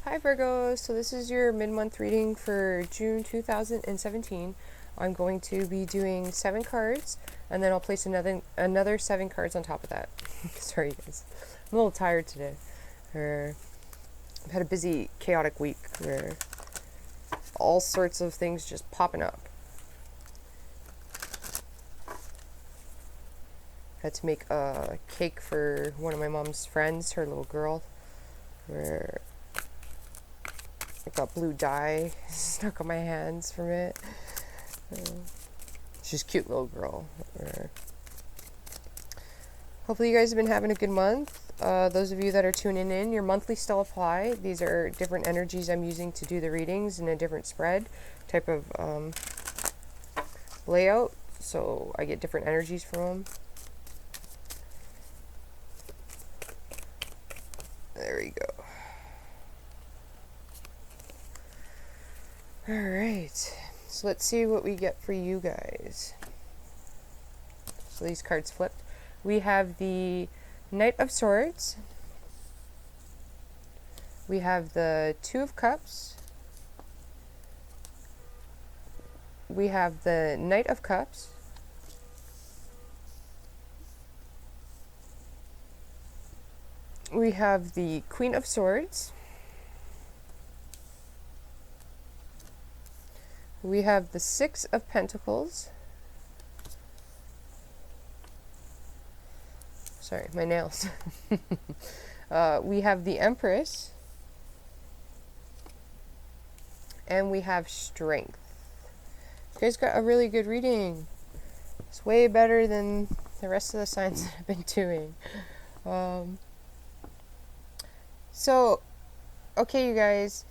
Hi Virgo, so this is your mid-month reading for June 2017. I'm going to be doing 7 cards, and then I'll place another 7 cards on top of that. Sorry guys, I'm a little tired today. I've had a busy, chaotic week where all sorts of things just popping up. Had to make a cake for one of my mom's friends, her little girl, where I got blue dye stuck on my hands from it. She's a cute little girl. Hopefully you guys have been having a good month. Those of you that are tuning in, your monthly still apply. These are different energies I'm using to do the readings in a different spread type of layout. So I get different energies from them. There we go. Alright, so let's see what we get for you guys. So these cards flipped. We have the Knight of Swords. We have the Two of Cups. We have the Knight of Cups. We have the Queen of Swords. We have the Six of Pentacles. Sorry, my nails. We have the Empress. And we have Strength. You guys got a really good reading. It's way better than the rest of the signs that I've been doing. So, okay, you guys.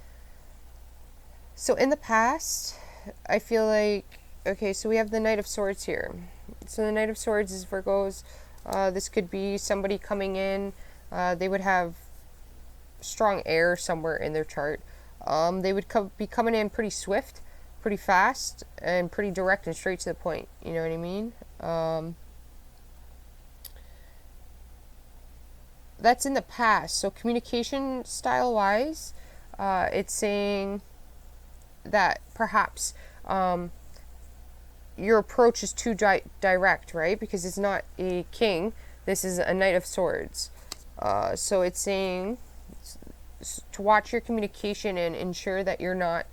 So in the past, I feel like, okay, so we have the Knight of Swords here. So the Knight of Swords is Virgos. This could be somebody coming in. They would have strong air somewhere in their chart. They would be coming in pretty swift, pretty fast, and pretty direct and straight to the point. You know what I mean? That's in the past. So communication style-wise, it's saying that perhaps your approach is too direct, right? Because it's not a king. This is a Knight of Swords. So it's saying to watch your communication and ensure that you're not...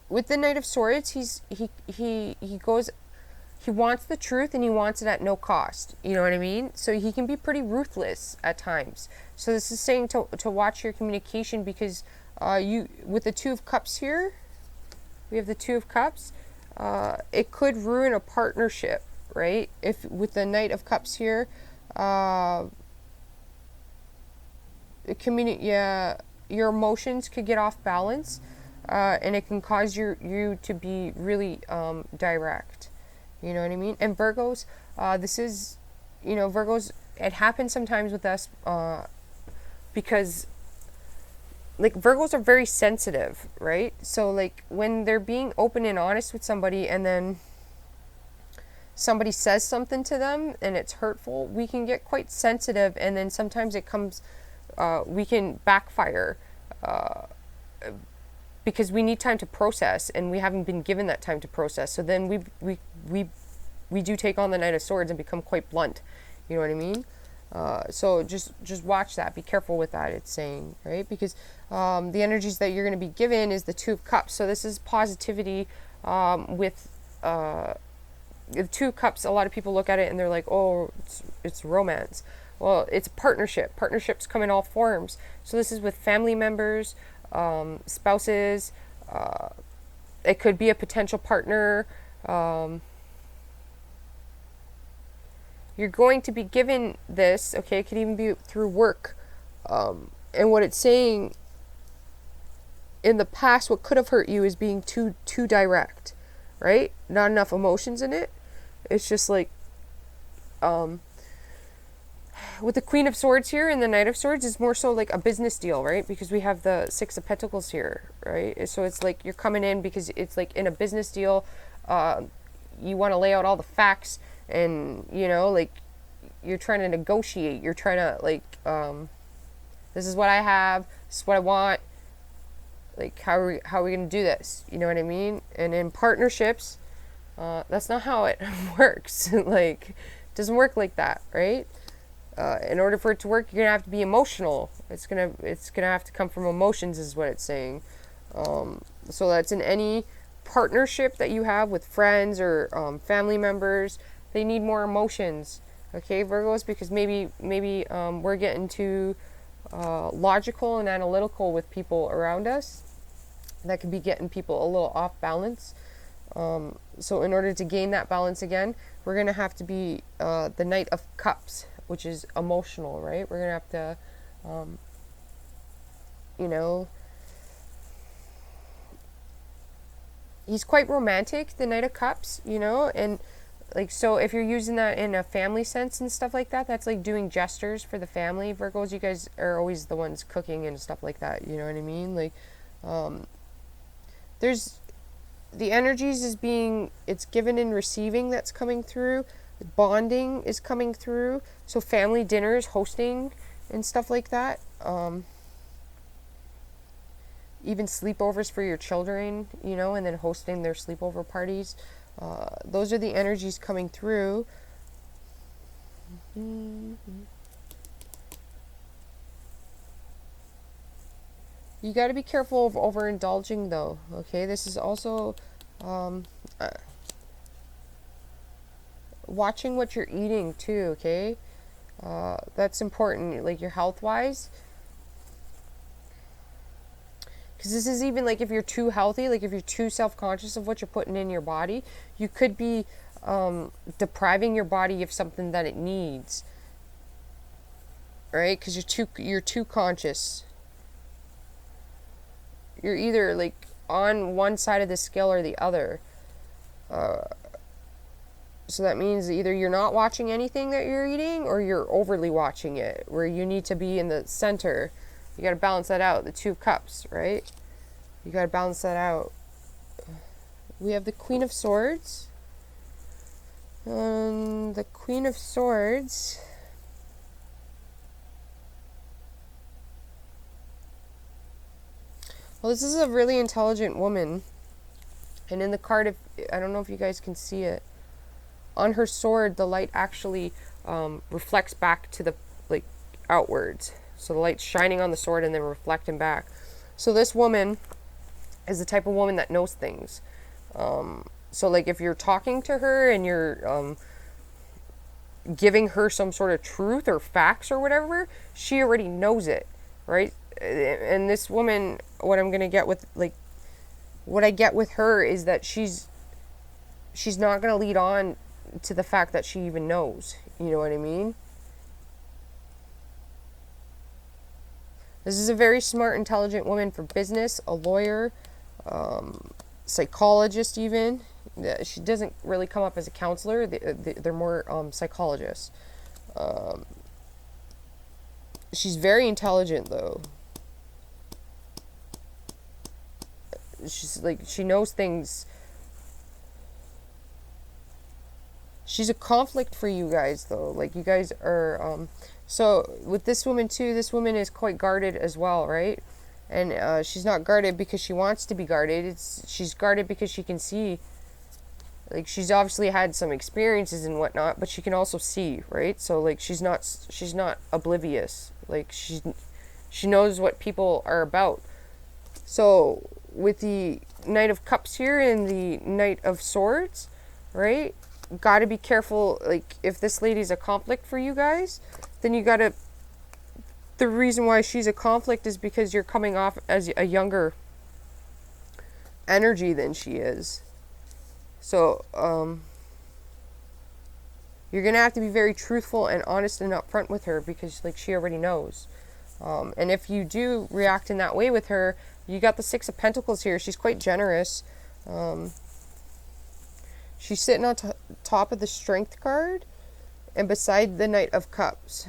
with the Knight of Swords, he goes... He wants the truth and he wants it at no cost. You know what I mean? So he can be pretty ruthless at times. So this is saying to watch your communication because with the Two of Cups here, we have the Two of Cups. It could ruin a partnership, right? If with the Knight of Cups here, your emotions could get off balance, and it can cause you to be really direct. You know what I mean? And Virgos, this is, Virgos, it happens sometimes with us because, like, Virgos are very sensitive, right? So, like, when they're being open and honest with somebody and then somebody says something to them and it's hurtful, we can get quite sensitive, and then sometimes it comes, we can backfire because we need time to process, and we haven't been given that time to process. So then we do take on the Knight of Swords and become quite blunt. You know what I mean? So just watch that. Be careful with that. It's saying, right? Because the energies that you're going to be given is the Two of Cups. So this is positivity with the Two of Cups. A lot of people look at it and they're like, oh, it's romance. Well, it's a partnership. Partnerships come in all forms. So this is with family members, spouses. It could be a potential partner. You're going to be given this, okay? It could even be through work. And what it's saying, in the past, what could have hurt you is being too direct, right? Not enough emotions in it. It's just like, with the Queen of Swords here and the Knight of Swords, it's more so like a business deal, right? Because we have the Six of Pentacles here, right? So it's like you're coming in because it's like in a business deal, you want to lay out all the facts, and like trying to negotiate. You're trying to like, this is what I have. This is what I want. Like, how are we going to do this? You know what I mean? And in partnerships, that's not how it works. Like, it doesn't work like that, right? In order for it to work, you're gonna have to be emotional. It's gonna have to come from emotions, is what it's saying. So that's in any partnership that you have with friends or family members. They need more emotions, okay, Virgos, because maybe we're getting too logical and analytical with people around us. That could be getting people a little off balance. So in order to gain that balance again, we're going to have to be the Knight of Cups, which is emotional, right? We're going to have to, you know, he's quite romantic, the Knight of Cups, you know, and like, so if you're using that in a family sense and stuff like that, that's like doing gestures for the family. Virgos, you guys are always the ones cooking and stuff like that, you know what I mean? Like, there's the energies is being, it's given and receiving that's coming through. Bonding is coming through. So family dinners, hosting and stuff like that. Even sleepovers for your children, you know, and then hosting their sleepover parties. Those are the energies coming through. You got to be careful of overindulging, though, okay? This is also watching what you're eating, too, okay? That's important, like your health-wise. Because this is even, like, if you're too healthy, like if you're too self-conscious of what you're putting in your body, you could be depriving your body of something that it needs, right? Because you're too conscious. You're either like on one side of the scale or the other. So that means either you're not watching anything that you're eating or you're overly watching it, where you need to be in the center. You got to balance that out. The Two of Cups, right? You got to balance that out. We have the Queen of Swords. The Queen of Swords. Well, this is a really intelligent woman. And in the card, I don't know if you guys can see it. On her sword, the light actually reflects back to the, like, outwards. So the light's shining on the sword and then reflecting back. So this woman is the type of woman that knows things. So, like, if you're talking to her and you're giving her some sort of truth or facts or whatever, she already knows it, right? And this woman, what I'm gonna get with, like, what I get with her is that she's not gonna lead on to the fact that she even knows. You know what I mean? This is a very smart, intelligent woman for business, a lawyer, psychologist even. She doesn't really come up as a counselor. They're more psychologists. She's very intelligent, though. She's like, she knows things. She's a conflict for you guys, though. Like, you guys are, so with this woman too, this woman is quite guarded as well, right? And she's not guarded because she wants to be guarded. She's guarded because she can see. Like, she's obviously had some experiences and whatnot, but she can also see, right? So, like, she's not oblivious. Like, she knows what people are about. So with the Knight of Cups here and the Knight of Swords, right? Got to be careful. Like, if this lady's a conflict for you guys, then you got to, the reason why she's a conflict is because you're coming off as a younger energy than she is. So, you're going to have to be very truthful and honest and upfront with her because, like, she already knows. And if you do react in that way with her, you got the Six of Pentacles here. She's quite generous. She's sitting on top of the Strength card and beside the Knight of Cups.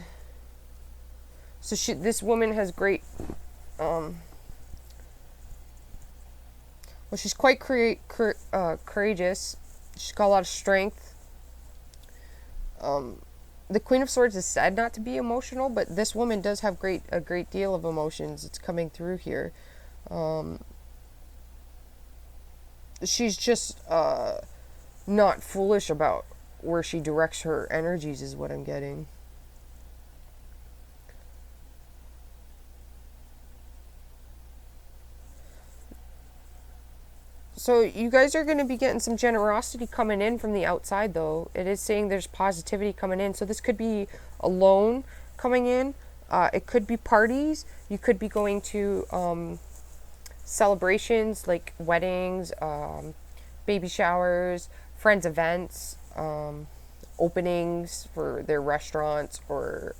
So this woman has great, well, she's quite courageous. She's got a lot of strength. the Queen of Swords is said not to be emotional, but this woman does have a great deal of emotions. It's coming through here. She's just not foolish about where she directs her energies, is what I'm getting. So you guys are going to be getting some generosity coming in from the outside, though. It is saying there's positivity coming in. So this could be a loan coming in. It could be parties. You could be going to celebrations like weddings, baby showers, friends' events, openings for their restaurants, or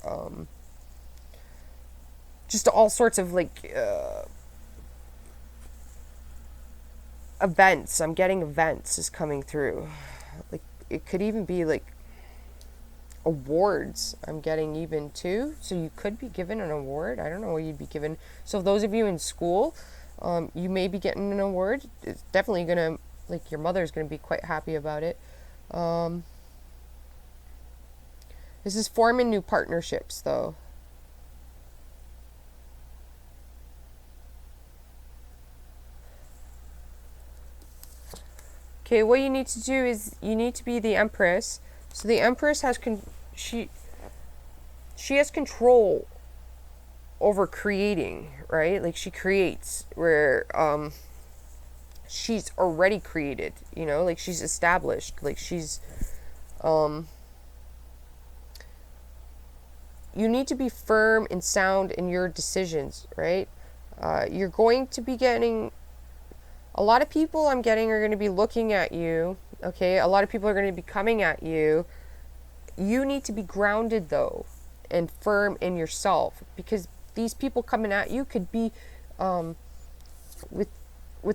just all sorts of like events. I'm getting events is coming through. Like it could even be like awards. I'm getting even too. So you could be given an award. I don't know what you'd be given. So those of you in school, you may be getting an award. It's definitely gonna, like, your mother's gonna be quite happy about it. This is forming new partnerships, though. Okay, what you need to do is you need to be the Empress. So the Empress has she has control over creating, right? Like she creates where she's already created, you know, like she's established, like she's you need to be firm and sound in your decisions, right? You're going to be getting a lot of people, I'm getting, are going to be looking at you, okay? A lot of people are going to be coming at you. You need to be grounded, though, and firm in yourself, because these people coming at you could be, with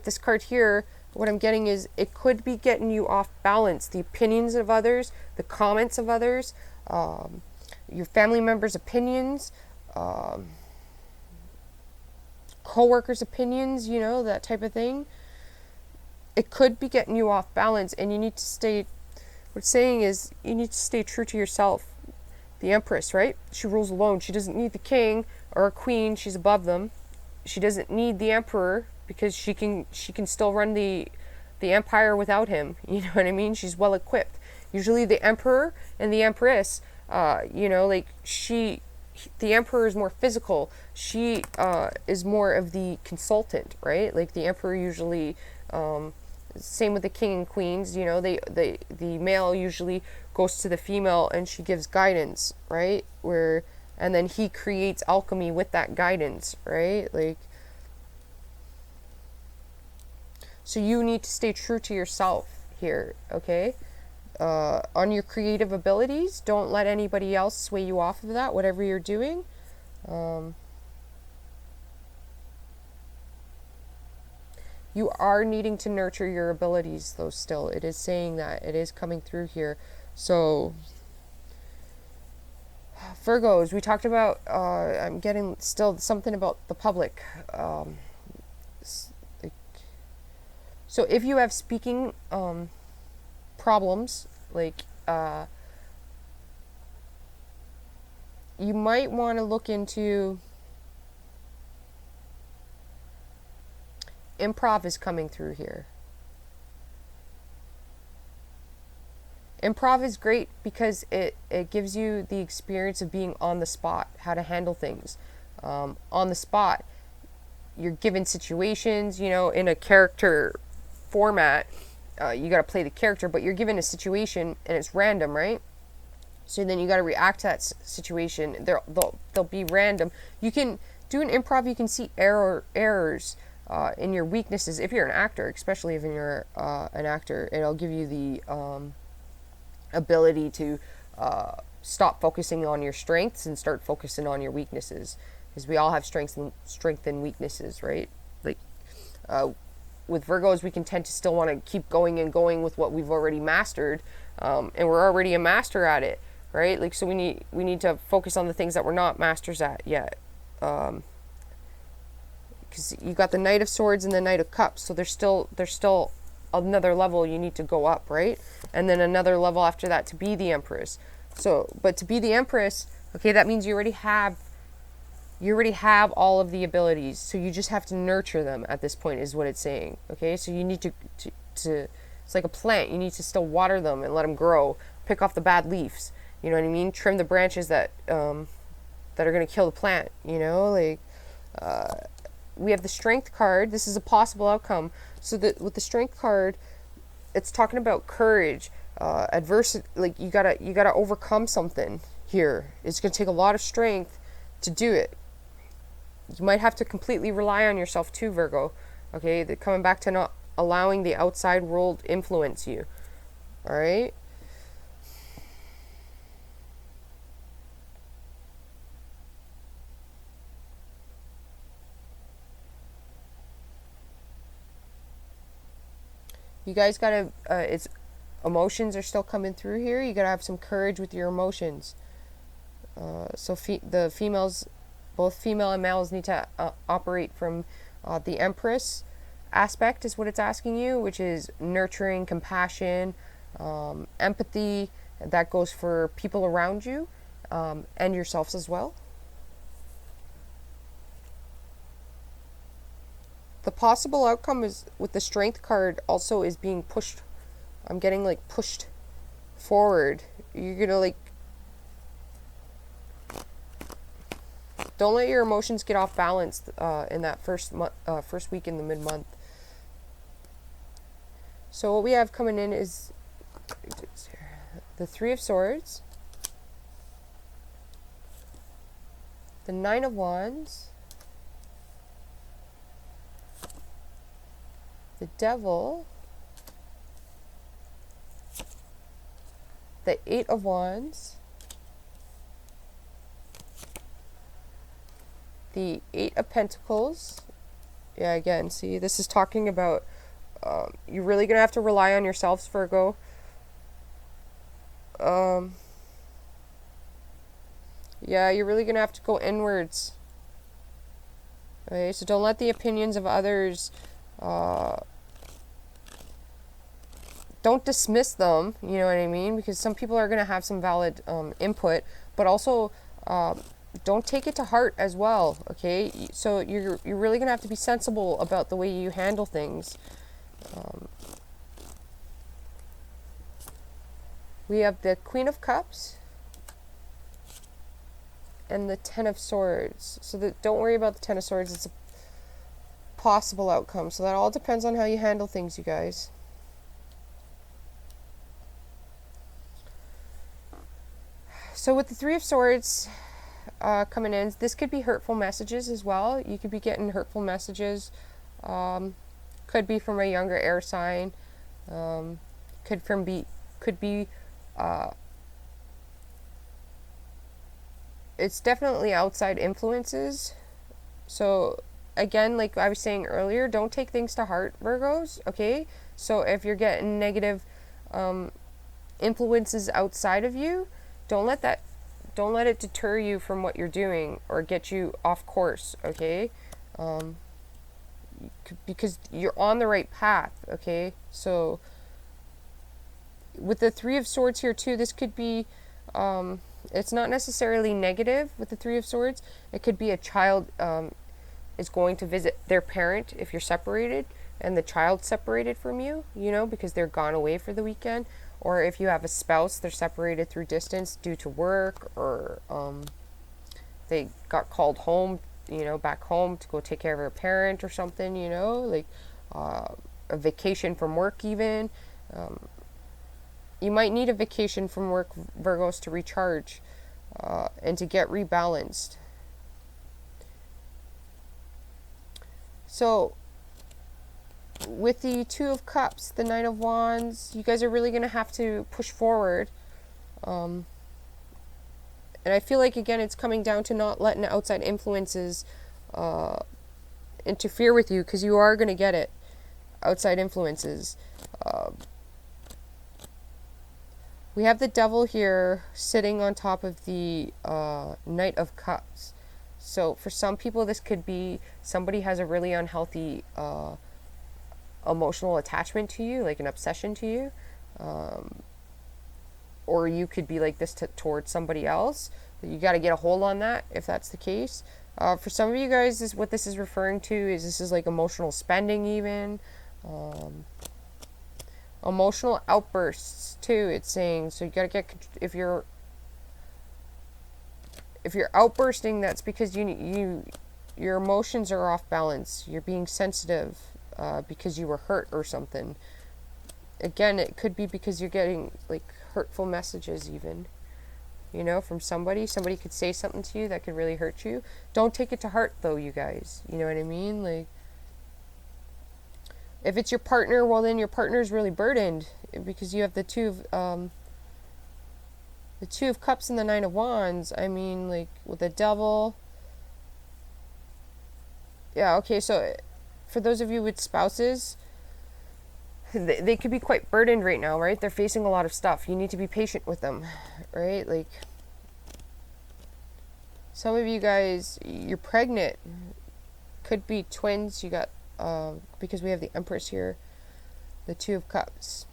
this card here, what I'm getting is it could be getting you off balance. The opinions of others, the comments of others, your family members' opinions, co-workers' opinions, you know, that type of thing. It could be getting you off balance, and you need to stay, what it's saying is you need to stay true to yourself. The Empress, right? She rules alone. She doesn't need the king or a queen. She's above them. She doesn't need the emperor because she can still run the empire without him. You know what I mean? She's well equipped. Usually the emperor and the empress, you know, like the emperor is more physical. She is more of the consultant, right? Like the emperor usually, same with the king and queens, you know, the male usually goes to the female and she gives guidance, right? And then he creates alchemy with that guidance, right? Like, so you need to stay true to yourself here, okay? On your creative abilities, don't let anybody else sway you off of that, whatever you're doing. You are needing to nurture your abilities, though, still. It is saying that. It is coming through here. So, Virgos, we talked about, I'm getting still something about the public. So if you have speaking problems, like, you might want to look into... Improv is coming through here. Improv is great because it gives you the experience of being on the spot, how to handle things. On the spot, you're given situations, you know, in a character format. You got to play the character, but you're given a situation and it's random, right? So then you got to react to that situation. They'll be random. You can do an improv. You can see errors in your weaknesses. If you're an actor, especially if you're an actor, it'll give you the ability to stop focusing on your strengths and start focusing on your weaknesses, because we all have strengths and weaknesses, right? Like with Virgos, we can tend to still want to keep going and going with what we've already mastered, and we're already a master at it, right? Like, so we need to focus on the things that we're not masters at yet, because you got the Knight of Swords and the Knight of Cups, so there's still another level you need to go up, right? And then another level after that to be the Empress. So, but to be the Empress, okay, that means you already have all of the abilities. So you just have to nurture them at this point, is what it's saying. Okay, so you need to it's like a plant. You need to still water them and let them grow. Pick off the bad leaves. You know what I mean? Trim the branches that that are going to kill the plant. You know, like we have the Strength card. This is a possible outcome. So that with the Strength card, it's talking about courage, adversity. Like you gotta overcome something here. It's gonna take a lot of strength to do it. You might have to completely rely on yourself too, Virgo. Okay, coming back to not allowing the outside world influence you. All right. You guys gotta. It's emotions are still coming through here. You gotta have some courage with your emotions. So the females, both female and males, need to operate from the Empress aspect, is what it's asking you, which is nurturing, compassion, empathy. That goes for people around you and yourselves as well. The possible outcome is with the Strength card also is being pushed. I'm getting like pushed forward. You're gonna like, don't let your emotions get off balance in that first week in the mid-month. So what we have coming in is the Three of Swords, the Nine of Wands, the Devil, the Eight of Wands, the Eight of Pentacles. Yeah, again, see, this is talking about you're really going to have to rely on yourselves, Virgo. Yeah, you're really going to have to go inwards. Okay, so don't let the opinions of others, don't dismiss them, you know what I mean? Because some people are going to have some valid input, but also don't take it to heart as well, okay? So you're really going to have to be sensible about the way you handle things. We have the Queen of Cups and the Ten of Swords. So don't worry about the Ten of Swords. It's a possible outcome. So that all depends on how you handle things, you guys. So with the Three of Swords coming in, this could be hurtful messages as well. You could be getting hurtful messages. Could be from a younger air sign. Could be it's definitely outside influences. So again, like I was saying earlier, don't take things to heart, Virgos, okay? So if you're getting negative influences outside of you, don't let it deter you from what you're doing or get you off course, okay? Because you're on the right path, okay? So with the Three of Swords here too, this could be it's not necessarily negative with the Three of Swords. It could be a child is going to visit their parent if you're separated and the child's separated from you, you know, because they're gone away for the weekend. Or if you have a spouse, they're separated through distance due to work, or they got called home, you know, back home to go take care of their parent or something, you know, like a vacation from work even. You might need a vacation from work, Virgos, to recharge and to get rebalanced. So with the Two of Cups, the Nine of Wands, you guys are really going to have to push forward. And I feel like, again, it's coming down to not letting outside influences interfere with you, because you are going to get it. Outside influences. We have the Devil here sitting on top of the Knight of Cups. So for some people, this could be somebody has a really unhealthy emotional attachment to you, like an obsession to you. or you could be like this towards somebody else. You got to get a hold on that if that's the case. For some of you guys, what this is referring to is this is like emotional spending, even emotional outbursts too. It's saying, so you got to get, if you're outbursting, that's because your emotions are off balance. You're being sensitive because you were hurt or something. Again, it could be because you're getting like hurtful messages, even, from somebody. Somebody could say something to you that could really hurt you. Don't take it to heart, though, you guys. You know what I mean? Like, if it's your partner, well, then your partner is really burdened because you have the Two of Cups and the Nine of Wands. I mean, like, with the Devil. Yeah, okay, so for those of you with spouses, they could be quite burdened right now, right? They're facing a lot of stuff. You need to be patient with them, right? Like, some of you guys, you're pregnant. Could be twins. You got, because we have the Empress here, the Two of Cups.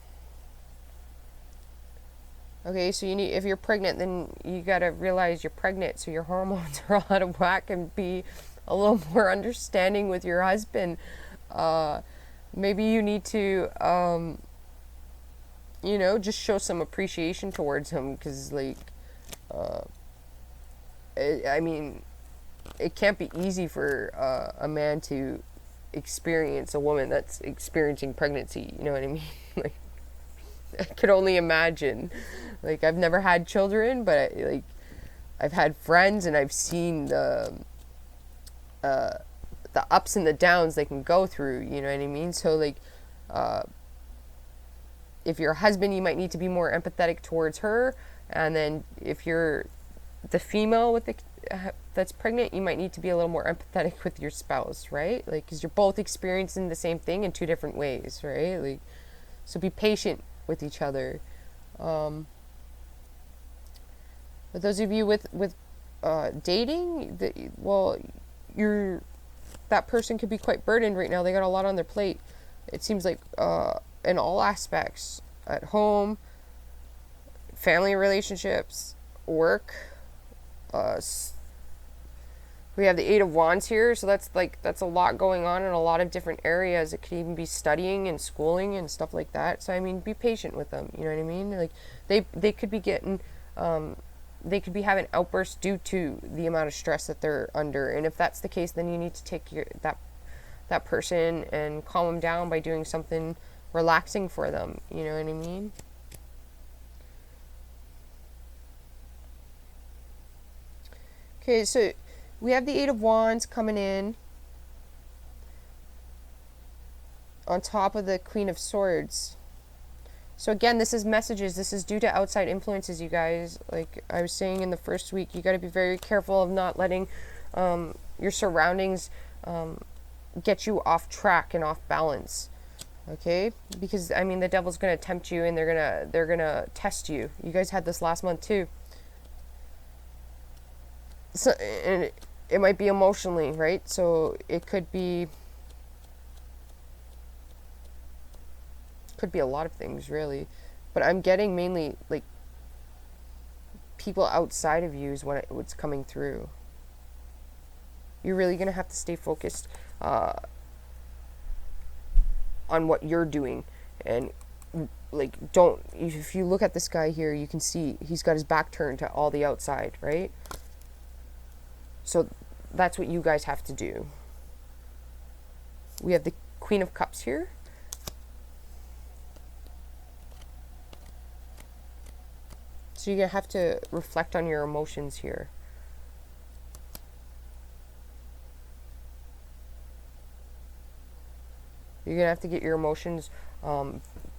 Okay, so if you're pregnant, then you gotta realize you're pregnant, so your hormones are out of whack, and be a little more understanding with your husband. Maybe you need to, just show some appreciation towards him, because, like, I mean, it can't be easy for a man to experience a woman that's experiencing pregnancy. You know what I mean? Like, I could only imagine. Like, I've never had children, but I've had friends, and I've seen the ups and the downs they can go through. You know what I mean? So, like, if you're a husband, you might need to be more empathetic towards her, and then if you're the female with that's pregnant, you might need to be a little more empathetic with your spouse, right? Like, because you're both experiencing the same thing in two different ways, right? Like, so be patient with each other. But those of you with dating, that person could be quite burdened right now. They got a lot on their plate. It seems like in all aspects, at home, family relationships, work. We have the Eight of Wands here, so that's a lot going on in a lot of different areas. It could even be studying and schooling and stuff like that. So, I mean, be patient with them. You know what I mean? Like, they could be getting, they could be having outbursts due to the amount of stress that they're under. And if that's the case, then you need to take that person and calm them down by doing something relaxing for them. You know what I mean? Okay, so we have the Eight of Wands coming in on top of the Queen of Swords. So again, this is messages. This is due to outside influences, you guys. Like I was saying in the first week, you got to be very careful of not letting your surroundings get you off track and off balance. Okay? Because, I mean, the devil's going to tempt you, and they're gonna test you. You guys had this last month too. So, and it might be emotionally, right? So it could be a lot of things, really, but I'm getting mainly like people outside of you is what's coming through. You're really gonna have to stay focused on what you're doing, and like, if you look at this guy here, you can see he's got his back turned to all the outside, right? So that's what you guys have to do. We have the Queen of Cups here. So you're going to have to reflect on your emotions here. You're going to have to get your emotions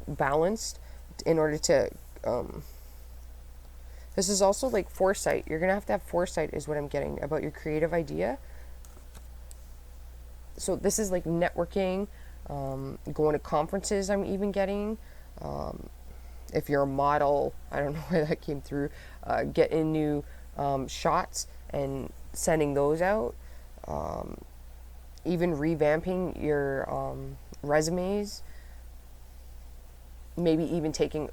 balanced in order to... this is also like foresight. You're going to have foresight is what I'm getting about your creative idea. So this is like networking, going to conferences I'm even getting. If you're a model, I don't know where that came through, getting new shots and sending those out. Even revamping your resumes. Maybe even taking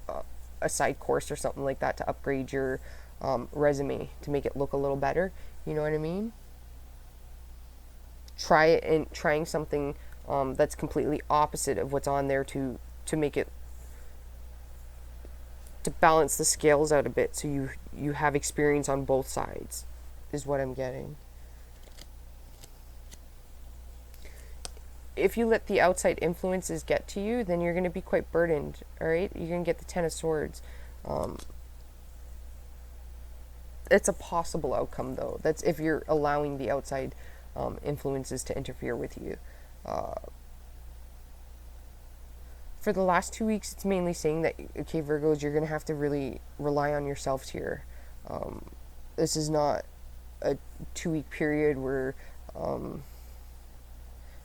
a side course or something like that to upgrade your resume to make it look a little better. You know what I mean? Try it and trying something that's completely opposite of what's on there to make it, to balance the scales out a bit, so you have experience on both sides, is what I'm getting. If you let the outside influences get to you, then you're going to be quite burdened. All right, you're going to get the Ten of Swords. It's a possible outcome, though. That's if you're allowing the outside influences to interfere with you. For the last 2 weeks, it's mainly saying that, okay, Virgos, you're going to have to really rely on yourselves here. This is not a 2 week period where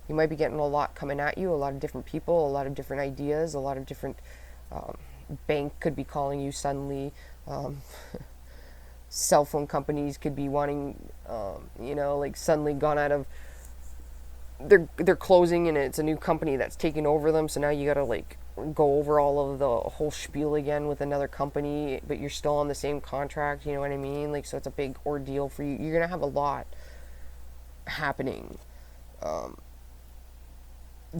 you might be getting a lot coming at you, a lot of different people, a lot of different ideas, a lot of different bank could be calling you suddenly. Cell phone companies could be wanting, like suddenly gone out of, they're closing and it's a new company that's taking over them. So now you got to like go over all of the whole spiel again with another company, but you're still on the same contract. You know what I mean? Like, so it's a big ordeal for you. You're going to have a lot happening.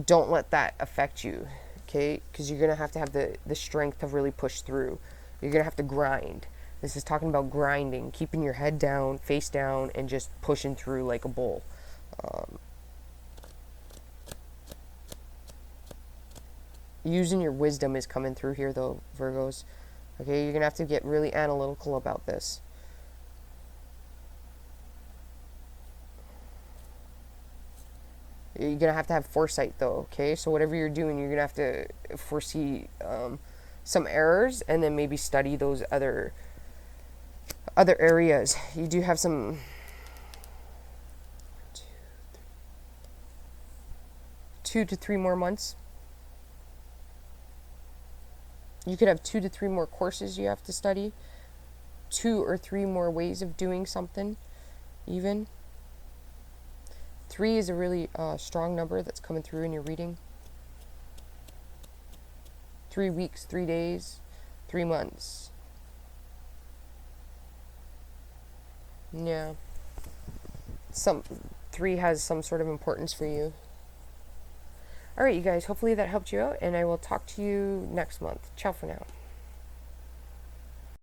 Don't let that affect you, okay? Because you're going to have the strength to really push through. You're going to have to grind. This is talking about grinding, keeping your head down, face down, and just pushing through like a bull. Using your wisdom is coming through here, though, Virgos. Okay, you're going to have to get really analytical about this. You're going to have foresight, though, okay? So whatever you're doing, you're going to have to foresee some errors and then maybe study those other areas. You do have some 2 to 3 more months. You could have 2 to 3 more courses you have to study, 2 or 3 more ways of doing something, even. 3 is a really strong number that's coming through in your reading. 3 weeks, 3 days, 3 months. Yeah. 3 has some sort of importance for you. All right, you guys, hopefully that helped you out, and I will talk to you next month. Ciao for now.